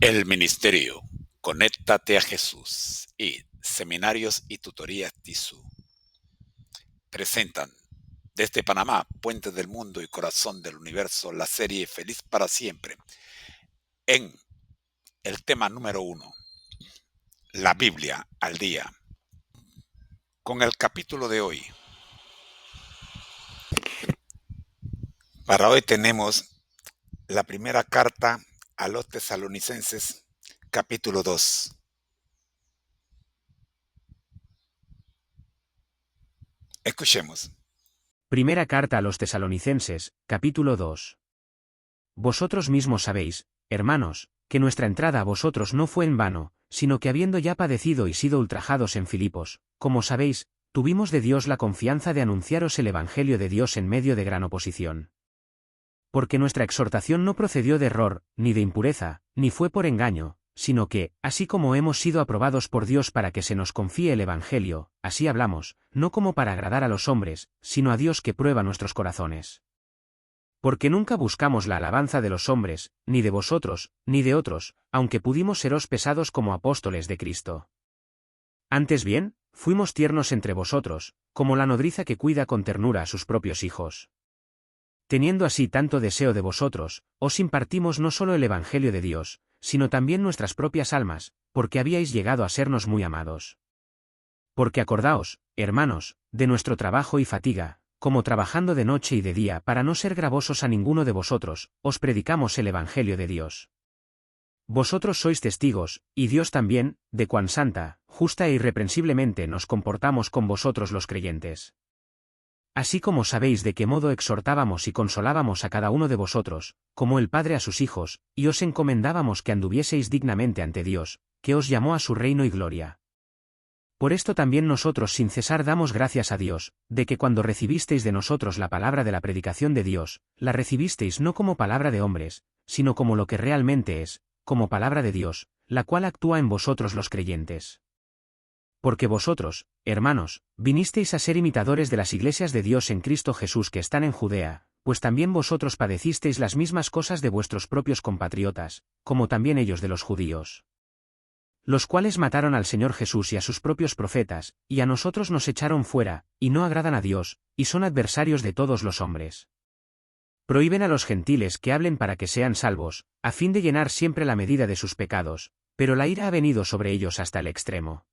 El Ministerio Conéctate a Jesús y Seminarios y Tutorías TISU presentan desde Panamá, Puente del Mundo y Corazón del Universo, la serie Feliz para Siempre, en el tema número 1, la Biblia al día. Con el capítulo de hoy. Para hoy tenemos la primera carta a los Tesalonicenses, capítulo 2. Escuchemos. Primera carta a los Tesalonicenses, capítulo 2. Vosotros mismos sabéis, hermanos, que nuestra entrada a vosotros no fue en vano, sino que habiendo ya padecido y sido ultrajados en Filipos, como sabéis, tuvimos de Dios la confianza de anunciaros el Evangelio de Dios en medio de gran oposición. Porque nuestra exhortación no procedió de error, ni de impureza, ni fue por engaño, sino que, así como hemos sido aprobados por Dios para que se nos confíe el Evangelio, así hablamos, no como para agradar a los hombres, sino a Dios que prueba nuestros corazones. Porque nunca buscamos la alabanza de los hombres, ni de vosotros, ni de otros, aunque pudimos seros pesados como apóstoles de Cristo. Antes bien, fuimos tiernos entre vosotros, como la nodriza que cuida con ternura a sus propios hijos. Teniendo así tanto deseo de vosotros, os impartimos no solo el Evangelio de Dios, sino también nuestras propias almas, porque habíais llegado a sernos muy amados. Porque acordaos, hermanos, de nuestro trabajo y fatiga, como trabajando de noche y de día para no ser gravosos a ninguno de vosotros, os predicamos el Evangelio de Dios. Vosotros sois testigos, y Dios también, de cuán santa, justa e irreprensiblemente nos comportamos con vosotros los creyentes. Así como sabéis de qué modo exhortábamos y consolábamos a cada uno de vosotros, como el Padre a sus hijos, y os encomendábamos que anduvieseis dignamente ante Dios, que os llamó a su reino y gloria. Por esto también nosotros sin cesar damos gracias a Dios, de que cuando recibisteis de nosotros la palabra de la predicación de Dios, la recibisteis no como palabra de hombres, sino como lo que realmente es, como palabra de Dios, la cual actúa en vosotros los creyentes. Porque vosotros, hermanos, vinisteis a ser imitadores de las iglesias de Dios en Cristo Jesús que están en Judea, pues también vosotros padecisteis las mismas cosas de vuestros propios compatriotas, como también ellos de los judíos. Los cuales mataron al Señor Jesús y a sus propios profetas, y a nosotros nos echaron fuera, y no agradan a Dios, y son adversarios de todos los hombres. Prohíben a los gentiles que hablen para que sean salvos, a fin de llenar siempre la medida de sus pecados, pero la ira ha venido sobre ellos hasta el extremo.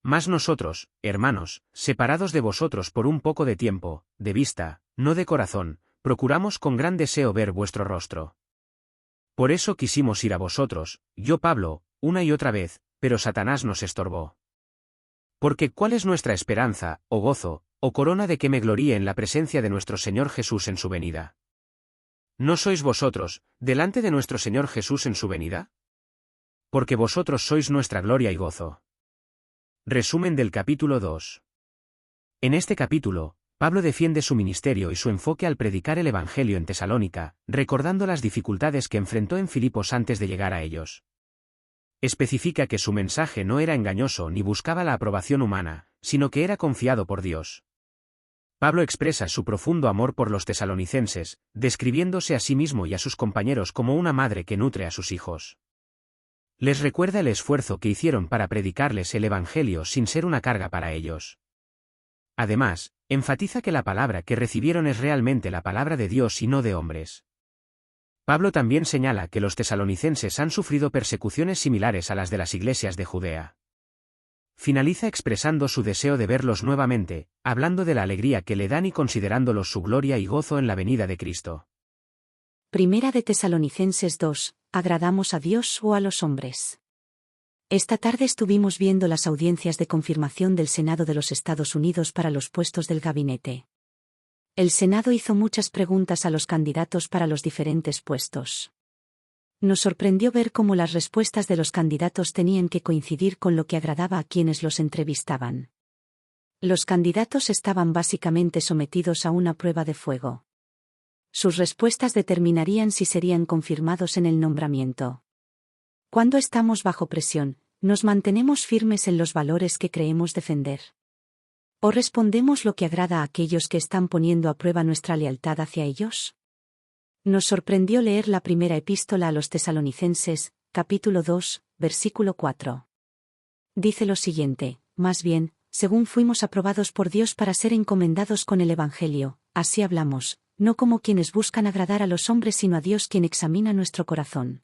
Mas nosotros, hermanos, separados de vosotros por un poco de tiempo, de vista, no de corazón, procuramos con gran deseo ver vuestro rostro. Por eso quisimos ir a vosotros, yo Pablo, una y otra vez, pero Satanás nos estorbó. Porque ¿cuál es nuestra esperanza, o gozo, o corona de que me gloríe en la presencia de nuestro Señor Jesús en su venida? ¿No sois vosotros, delante de nuestro Señor Jesús en su venida? Porque vosotros sois nuestra gloria y gozo. Resumen del capítulo 2. En este capítulo, Pablo defiende su ministerio y su enfoque al predicar el Evangelio en Tesalónica, recordando las dificultades que enfrentó en Filipos antes de llegar a ellos. Especifica que su mensaje no era engañoso ni buscaba la aprobación humana, sino que era confiado por Dios. Pablo expresa su profundo amor por los tesalonicenses, describiéndose a sí mismo y a sus compañeros como una madre que nutre a sus hijos. Les recuerda el esfuerzo que hicieron para predicarles el Evangelio sin ser una carga para ellos. Además, enfatiza que la palabra que recibieron es realmente la palabra de Dios y no de hombres. Pablo también señala que los tesalonicenses han sufrido persecuciones similares a las de las iglesias de Judea. Finaliza expresando su deseo de verlos nuevamente, hablando de la alegría que le dan y considerándolos su gloria y gozo en la venida de Cristo. Primera de Tesalonicenses 2, ¿agradamos a Dios o a los hombres? Esta tarde estuvimos viendo las audiencias de confirmación del Senado de los Estados Unidos para los puestos del gabinete. El Senado hizo muchas preguntas a los candidatos para los diferentes puestos. Nos sorprendió ver cómo las respuestas de los candidatos tenían que coincidir con lo que agradaba a quienes los entrevistaban. Los candidatos estaban básicamente sometidos a una prueba de fuego. Sus respuestas determinarían si serían confirmados en el nombramiento. Cuando estamos bajo presión, ¿nos mantenemos firmes en los valores que creemos defender? ¿O respondemos lo que agrada a aquellos que están poniendo a prueba nuestra lealtad hacia ellos? Nos sorprendió leer la primera epístola a los tesalonicenses, capítulo 2, versículo 4. Dice lo siguiente: más bien, según fuimos aprobados por Dios para ser encomendados con el Evangelio, así hablamos, no como quienes buscan agradar a los hombres sino a Dios quien examina nuestro corazón.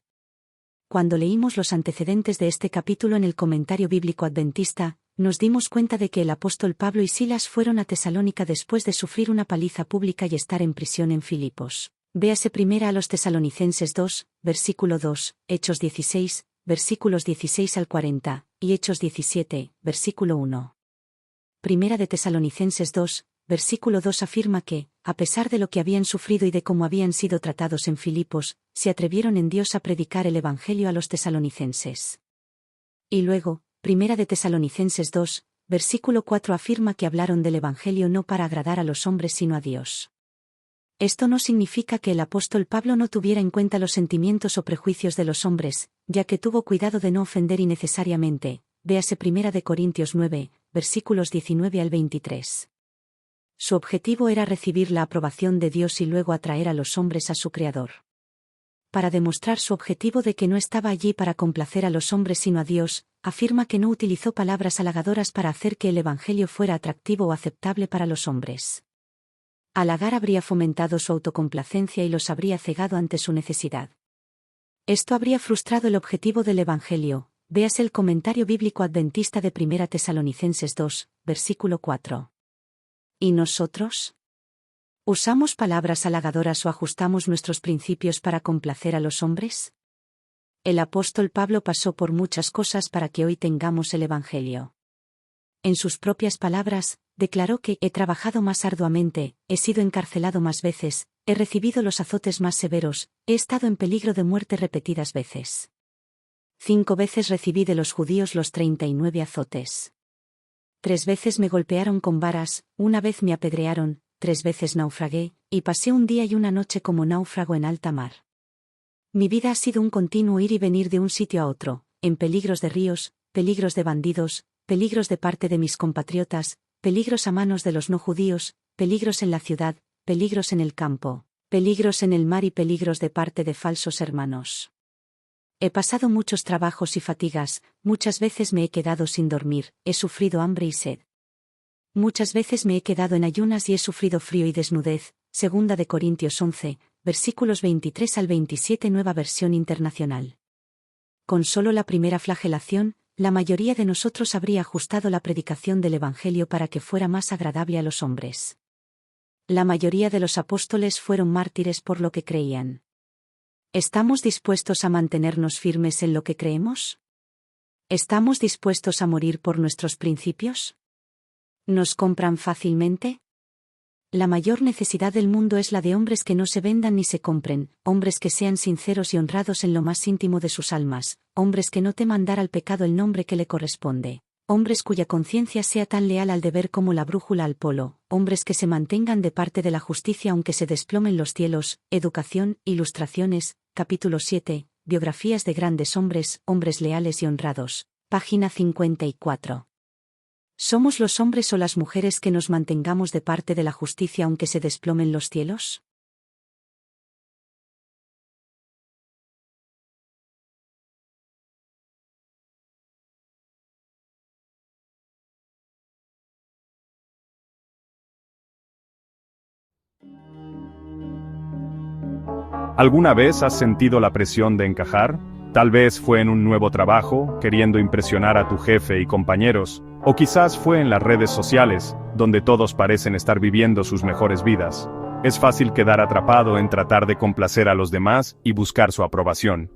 Cuando leímos los antecedentes de este capítulo en el comentario bíblico adventista, nos dimos cuenta de que el apóstol Pablo y Silas fueron a Tesalónica después de sufrir una paliza pública y estar en prisión en Filipos. Véase primera a los Tesalonicenses 2, versículo 2, Hechos 16, versículos 16 al 40, y Hechos 17, versículo 1. Primera de Tesalonicenses 2, versículo 2 afirma que, a pesar de lo que habían sufrido y de cómo habían sido tratados en Filipos, se atrevieron en Dios a predicar el Evangelio a los tesalonicenses. Y luego, Primera de Tesalonicenses 2, versículo 4 afirma que hablaron del Evangelio no para agradar a los hombres sino a Dios. Esto no significa que el apóstol Pablo no tuviera en cuenta los sentimientos o prejuicios de los hombres, ya que tuvo cuidado de no ofender innecesariamente. Véase Primera de Corintios 9, versículos 19 al 23. Su objetivo era recibir la aprobación de Dios y luego atraer a los hombres a su Creador. Para demostrar su objetivo de que no estaba allí para complacer a los hombres sino a Dios, afirma que no utilizó palabras halagadoras para hacer que el Evangelio fuera atractivo o aceptable para los hombres. Halagar habría fomentado su autocomplacencia y los habría cegado ante su necesidad. Esto habría frustrado el objetivo del Evangelio. Véase el comentario bíblico adventista de Primera Tesalonicenses 2, versículo 4. ¿Y nosotros? ¿Usamos palabras halagadoras o ajustamos nuestros principios para complacer a los hombres? El apóstol Pablo pasó por muchas cosas para que hoy tengamos el Evangelio. En sus propias palabras, declaró que he trabajado más arduamente, he sido encarcelado más veces, he recibido los azotes más severos, he estado en peligro de muerte repetidas veces. 5 veces recibí de los judíos los 39 azotes. 3 veces me golpearon con varas, 1 vez me apedrearon, 3 veces naufragué, y pasé un día y una noche como náufrago en alta mar. Mi vida ha sido un continuo ir y venir de un sitio a otro, en peligros de ríos, peligros de bandidos, peligros de parte de mis compatriotas, peligros a manos de los no judíos, peligros en la ciudad, peligros en el campo, peligros en el mar y peligros de parte de falsos hermanos. He pasado muchos trabajos y fatigas, muchas veces me he quedado sin dormir, he sufrido hambre y sed. Muchas veces me he quedado en ayunas y he sufrido frío y desnudez. Segunda de Corintios 11, versículos 23 al 27, Nueva Versión Internacional. Con solo la primera flagelación, la mayoría de nosotros habría ajustado la predicación del Evangelio para que fuera más agradable a los hombres. La mayoría de los apóstoles fueron mártires por lo que creían. ¿Estamos dispuestos a mantenernos firmes en lo que creemos? ¿Estamos dispuestos a morir por nuestros principios? ¿Nos compran fácilmente? La mayor necesidad del mundo es la de hombres que no se vendan ni se compren, hombres que sean sinceros y honrados en lo más íntimo de sus almas, hombres que no teman dar al pecado el nombre que le corresponde, hombres cuya conciencia sea tan leal al deber como la brújula al polo, hombres que se mantengan de parte de la justicia aunque se desplomen los cielos. Educación, Ilustraciones, capítulo 7, Biografías de grandes hombres, hombres leales y honrados, página 54. ¿Somos los hombres o las mujeres que nos mantengamos de parte de la justicia aunque se desplomen los cielos? ¿Alguna vez has sentido la presión de encajar? Tal vez fue en un nuevo trabajo, queriendo impresionar a tu jefe y compañeros, o quizás fue en las redes sociales, donde todos parecen estar viviendo sus mejores vidas. Es fácil quedar atrapado en tratar de complacer a los demás y buscar su aprobación.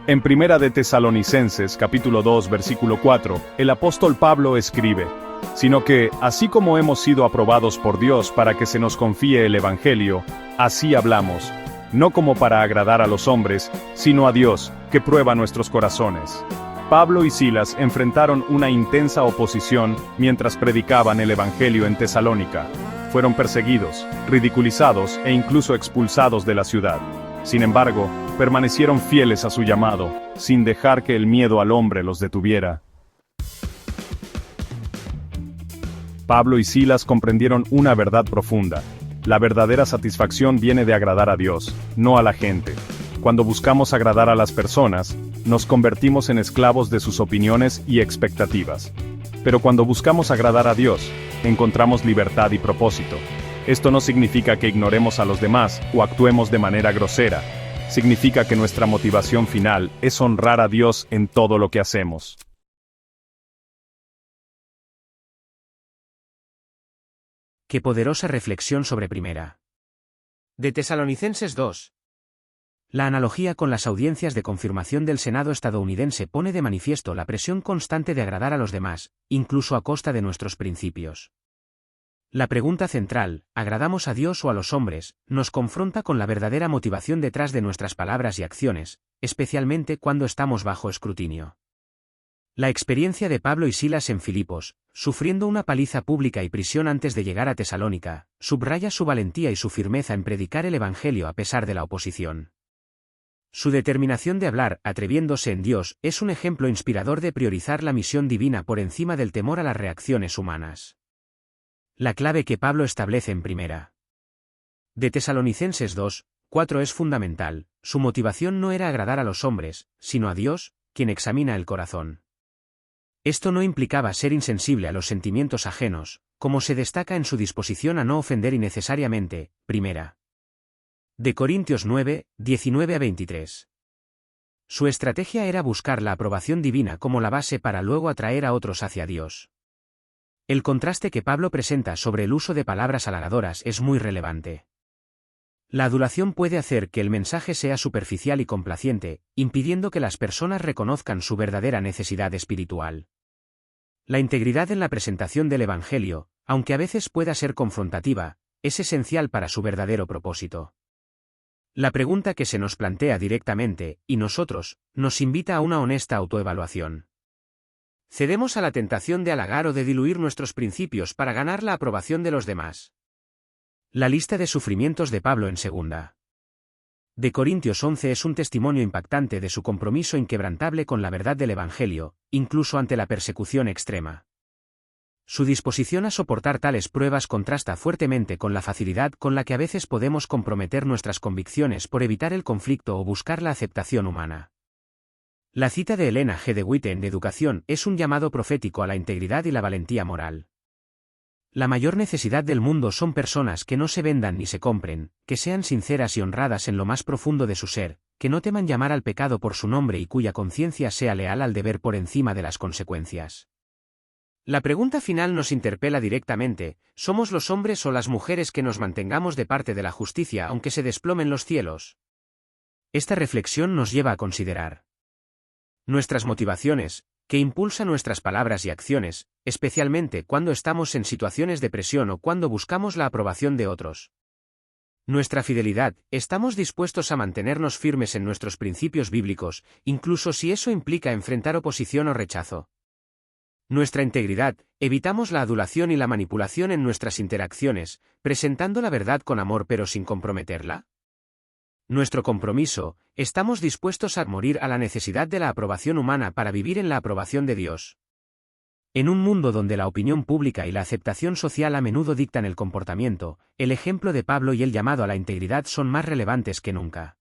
En Primera de Tesalonicenses, capítulo 2, versículo 4, el apóstol Pablo escribe: sino que, así como hemos sido aprobados por Dios para que se nos confíe el Evangelio, así hablamos, no como para agradar a los hombres, sino a Dios, que prueba nuestros corazones. Pablo y Silas enfrentaron una intensa oposición mientras predicaban el Evangelio en Tesalónica. Fueron perseguidos, ridiculizados e incluso expulsados de la ciudad. Sin embargo, permanecieron fieles a su llamado, sin dejar que el miedo al hombre los detuviera. Pablo y Silas comprendieron una verdad profunda. La verdadera satisfacción viene de agradar a Dios, no a la gente. Cuando buscamos agradar a las personas, nos convertimos en esclavos de sus opiniones y expectativas. Pero cuando buscamos agradar a Dios, encontramos libertad y propósito. Esto no significa que ignoremos a los demás o actuemos de manera grosera. Significa que nuestra motivación final es honrar a Dios en todo lo que hacemos. Qué poderosa reflexión sobre primera. De Tesalonicenses 2. La analogía con las audiencias de confirmación del Senado estadounidense pone de manifiesto la presión constante de agradar a los demás, incluso a costa de nuestros principios. La pregunta central, ¿agradamos a Dios o a los hombres?, nos confronta con la verdadera motivación detrás de nuestras palabras y acciones, especialmente cuando estamos bajo escrutinio. La experiencia de Pablo y Silas en Filipos, sufriendo una paliza pública y prisión antes de llegar a Tesalónica, subraya su valentía y su firmeza en predicar el Evangelio a pesar de la oposición. Su determinación de hablar, atreviéndose en Dios, es un ejemplo inspirador de priorizar la misión divina por encima del temor a las reacciones humanas. La clave que Pablo establece en primera. De Tesalonicenses 2, 4 es fundamental. Su motivación no era agradar a los hombres, sino a Dios, quien examina el corazón. Esto no implicaba ser insensible a los sentimientos ajenos, como se destaca en su disposición a no ofender innecesariamente. Primera. De Corintios 9, 19-23. Su estrategia era buscar la aprobación divina como la base para luego atraer a otros hacia Dios. El contraste que Pablo presenta sobre el uso de palabras halagadoras es muy relevante. La adulación puede hacer que el mensaje sea superficial y complaciente, impidiendo que las personas reconozcan su verdadera necesidad espiritual. La integridad en la presentación del Evangelio, aunque a veces pueda ser confrontativa, es esencial para su verdadero propósito. La pregunta que se nos plantea directamente, y nosotros, nos invita a una honesta autoevaluación. ¿Cedemos a la tentación de halagar o de diluir nuestros principios para ganar la aprobación de los demás? La lista de sufrimientos de Pablo en segunda. De Corintios 11 es un testimonio impactante de su compromiso inquebrantable con la verdad del Evangelio, incluso ante la persecución extrema. Su disposición a soportar tales pruebas contrasta fuertemente con la facilidad con la que a veces podemos comprometer nuestras convicciones por evitar el conflicto o buscar la aceptación humana. La cita de Elena G. de White en Educación es un llamado profético a la integridad y la valentía moral. La mayor necesidad del mundo son personas que no se vendan ni se compren, que sean sinceras y honradas en lo más profundo de su ser, que no teman llamar al pecado por su nombre y cuya conciencia sea leal al deber por encima de las consecuencias. La pregunta final nos interpela directamente: ¿somos los hombres o las mujeres que nos mantengamos de parte de la justicia aunque se desplomen los cielos? Esta reflexión nos lleva a considerar nuestras motivaciones, que impulsan nuestras palabras y acciones, especialmente cuando estamos en situaciones de presión o cuando buscamos la aprobación de otros. Nuestra fidelidad, ¿estamos dispuestos a mantenernos firmes en nuestros principios bíblicos, incluso si eso implica enfrentar oposición o rechazo? Nuestra integridad, ¿evitamos la adulación y la manipulación en nuestras interacciones, presentando la verdad con amor pero sin comprometerla? Nuestro compromiso, ¿estamos dispuestos a morir a la necesidad de la aprobación humana para vivir en la aprobación de Dios? En un mundo donde la opinión pública y la aceptación social a menudo dictan el comportamiento, el ejemplo de Pablo y el llamado a la integridad son más relevantes que nunca.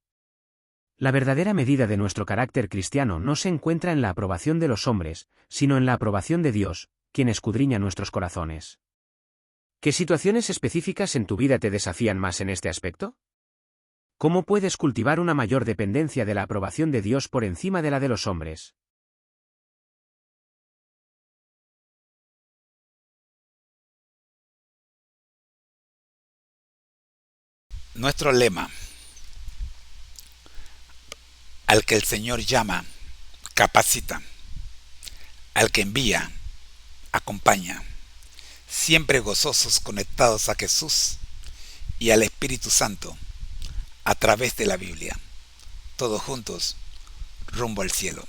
La verdadera medida de nuestro carácter cristiano no se encuentra en la aprobación de los hombres, sino en la aprobación de Dios, quien escudriña nuestros corazones. ¿Qué situaciones específicas en tu vida te desafían más en este aspecto? ¿Cómo puedes cultivar una mayor dependencia de la aprobación de Dios por encima de la de los hombres? Nuestro lema: al que el Señor llama, capacita; al que envía, acompaña. Siempre gozosos, conectados a Jesús y al Espíritu Santo a través de la Biblia. Todos juntos, rumbo al cielo.